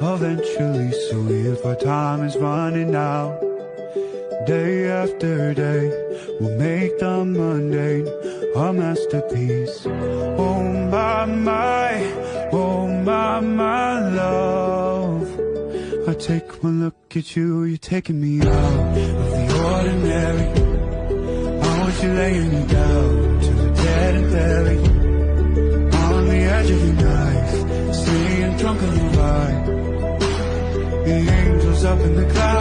eventually. So if our time is running out, day after day, we'll make the mundane a masterpiece. Oh my, oh my love. I take one look at you, you're taking me out of the ordinary. I want you laying me down to the dead and buried, on the edge of your knife, staying drunk on your ride. The angels up in the clouds,